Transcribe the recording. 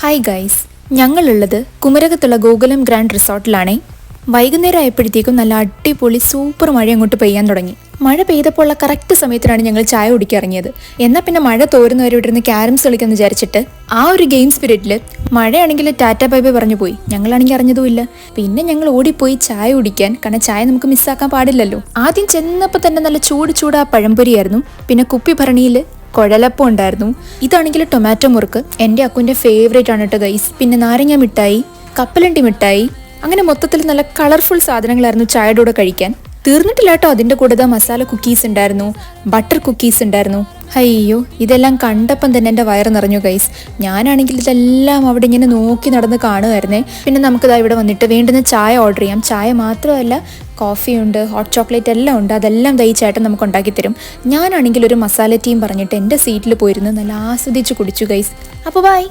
Hi guys, ഞങ്ങളുള്ളത് കുമരകത്തുള്ള Gokulam grand റിസോർട്ടിലാണേ. വൈകുന്നേരം ആയപ്പോഴത്തേക്കും നല്ല അടിപൊളി സൂപ്പർ മഴ അങ്ങോട്ട് പെയ്യാൻ തുടങ്ങി. മഴ പെയ്തപ്പോൾ ഉള്ള കറക്റ്റ് സമയത്തിനാണ് ഞങ്ങൾ ചായ കുടിക്കാൻ ഇറങ്ങിയത്. എന്നാൽ പിന്നെ മഴ തോരുന്നവരെ ഇവിടെ ഇരുന്ന് ക്യാരംസ് കളിക്കാന്ന് വിചാരിച്ചിട്ട് ആ ഒരു ഗെയിം സ്പിരിറ്റിൽ മഴയാണെങ്കിൽ ടാറ്റ ബൈ ബൈ പറഞ്ഞു പോയി. ഞങ്ങളാണെങ്കിൽ അറിഞ്ഞതുമില്ല. പിന്നെ ഞങ്ങൾ ഓടിപ്പോയി ചായ കുടിക്കാൻ, കാരണം ചായ നമുക്ക് മിസ്സാക്കാൻ പാടില്ലല്ലോ. ആദ്യം ചെന്നപ്പോൾ തന്നെ നല്ല ചൂട് ആ പഴംപൊരിയായിരുന്നു. പിന്നെ കുപ്പി ഭരണിയിൽ കുഴലപ്പം ഉണ്ടായിരുന്നു. ഇതാണെങ്കിൽ ടൊമാറ്റോ മുറുക്ക്, എൻ്റെ അക്കുവിൻ്റെ ഫേവറേറ്റ് ആണ് കേട്ടോ ഗൈസ്. പിന്നെ നാരങ്ങ മിഠായി, കപ്പലണ്ടി മിഠായി, അങ്ങനെ മൊത്തത്തിൽ നല്ല കളർഫുൾ സാധനങ്ങളായിരുന്നു ചായയുടെ കൂടെ കഴിക്കാൻ. തീർന്നിട്ടില്ല കേട്ടോ. അതിൻ്റെ കൂടെ മസാല കുക്കീസ് ഉണ്ടായിരുന്നു, ബട്ടർ കുക്കീസ് ഉണ്ടായിരുന്നു. അയ്യോ, ഇതെല്ലാം കണ്ടപ്പം തന്നെ എൻ്റെ വയറ് നിറഞ്ഞു ഗൈസ്. ഞാനാണെങ്കിൽ ഇതെല്ലാം അവിടെ ഇങ്ങനെ നോക്കി നടന്ന് കാണുമായിരുന്നേ. പിന്നെ നമുക്കിതാ ഇവിടെ വന്നിട്ട് വേണ്ടുന്ന ചായ ഓർഡർ ചെയ്യാം. ചായ മാത്രമല്ല, കോഫിയുണ്ട്, ഹോട്ട് ചോക്ലേറ്റ് എല്ലാം ഉണ്ട്. അതെല്ലാം ദൈ ചേട്ടൻ നമുക്ക് ഉണ്ടാക്കി തരും. ഞാനാണെങ്കിൽ ഒരു മസാല ടീം പറഞ്ഞിട്ട് എൻ്റെ സീറ്റിൽ പോയിരുന്നു നല്ല ആസ്വദിച്ച് കുടിച്ചു ഗൈസ്. അപ്പോൾ ബൈ.